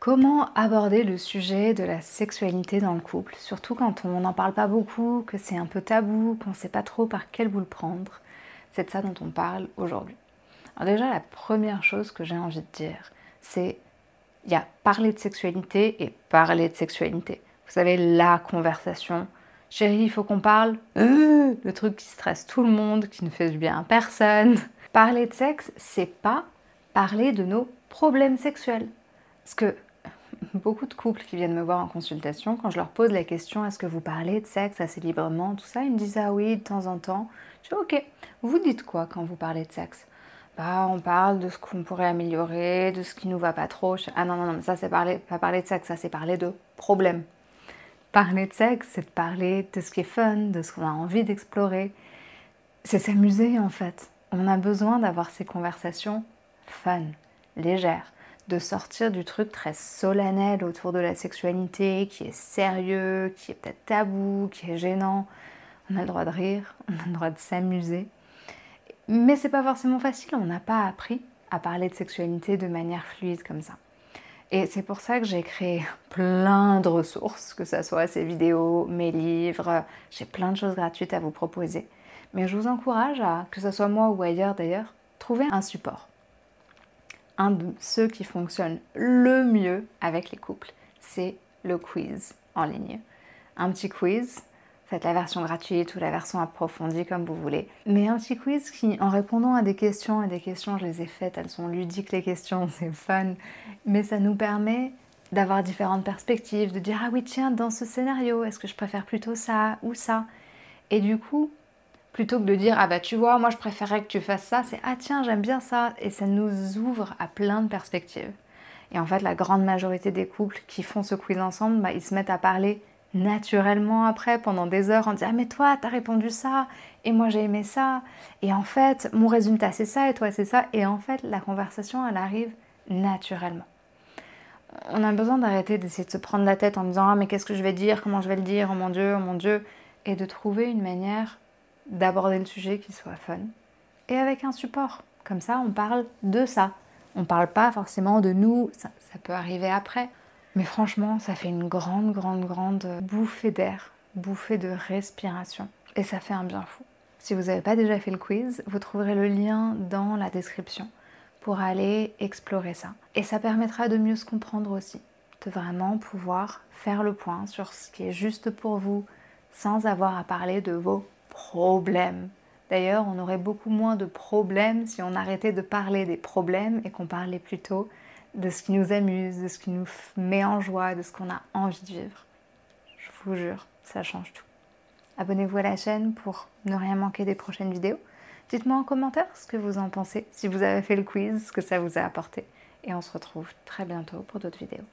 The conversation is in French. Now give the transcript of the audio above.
Comment aborder le sujet de la sexualité dans le couple, surtout quand on n'en parle pas beaucoup, que c'est un peu tabou, qu'on ne sait pas trop par quel bout le prendre. C'est de ça dont on parle aujourd'hui. Alors déjà, la première chose que j'ai envie de dire, c'est il y a parler de sexualité et parler de sexualité. Vous savez, la conversation. Chérie, il faut qu'on parle. Le truc qui stresse tout le monde, qui ne fait du bien à personne. Parler de sexe, c'est pas parler de nos problèmes sexuels. Parce que beaucoup de couples qui viennent me voir en consultation, quand je leur pose la question est-ce que vous parlez de sexe assez librement, tout ça, ils me disent ah oui, de temps en temps. Je dis ok, vous dites quoi quand vous parlez de sexe? Bah on parle de ce qu'on pourrait améliorer, de ce qui nous va pas trop. Ah non, non, non, ça c'est pas parler de sexe, ça c'est parler de problèmes. Parler de sexe, c'est de parler de ce qui est fun, de ce qu'on a envie d'explorer. C'est s'amuser en fait. On a besoin d'avoir ces conversations fun, légères, de sortir du truc très solennel autour de la sexualité, qui est sérieux, qui est peut-être tabou, qui est gênant. On a le droit de rire, on a le droit de s'amuser. Mais c'est pas forcément facile, on n'a pas appris à parler de sexualité de manière fluide comme ça. Et c'est pour ça que j'ai créé plein de ressources, que ce soit ces vidéos, mes livres, j'ai plein de choses gratuites à vous proposer. Mais je vous encourage à, que ce soit moi ou ailleurs d'ailleurs, trouver un support. Un de ceux qui fonctionnent le mieux avec les couples, c'est le quiz en ligne. Un petit quiz, faites la version gratuite ou la version approfondie comme vous voulez. Mais un petit quiz qui, en répondant à des questions, et des questions je les ai faites, elles sont ludiques les questions, c'est fun, mais ça nous permet d'avoir différentes perspectives, de dire ah oui tiens dans ce scénario, est-ce que je préfère plutôt ça ou ça? Et du coup, plutôt que de dire ah bah tu vois moi je préférerais que tu fasses ça, c'est ah tiens j'aime bien ça, et ça nous ouvre à plein de perspectives. Et en fait la grande majorité des couples qui font ce quiz ensemble, bah, ils se mettent à parler naturellement après pendant des heures en disant ah mais toi t'as répondu ça et moi j'ai aimé ça et en fait mon résultat c'est ça et toi c'est ça, et en fait la conversation elle arrive naturellement. On a besoin d'arrêter d'essayer de se prendre la tête en disant ah mais qu'est-ce que je vais dire, comment je vais le dire, oh mon dieu, et de trouver une manière d'aborder le sujet qui soit fun et avec un support. Comme ça on parle de ça, on parle pas forcément de nous, ça peut arriver après. Mais franchement, ça fait une grande bouffée d'air, bouffée de respiration. Et ça fait un bien fou. Si vous n'avez pas déjà fait le quiz, vous trouverez le lien dans la description pour aller explorer ça. Et ça permettra de mieux se comprendre aussi, de vraiment pouvoir faire le point sur ce qui est juste pour vous, sans avoir à parler de vos problèmes. D'ailleurs, on aurait beaucoup moins de problèmes si on arrêtait de parler des problèmes et qu'on parlait plutôt de ce qui nous amuse, de ce qui nous met en joie, de ce qu'on a envie de vivre. Je vous jure, ça change tout. Abonnez-vous à la chaîne pour ne rien manquer des prochaines vidéos. Dites-moi en commentaire ce que vous en pensez, si vous avez fait le quiz, ce que ça vous a apporté. Et on se retrouve très bientôt pour d'autres vidéos.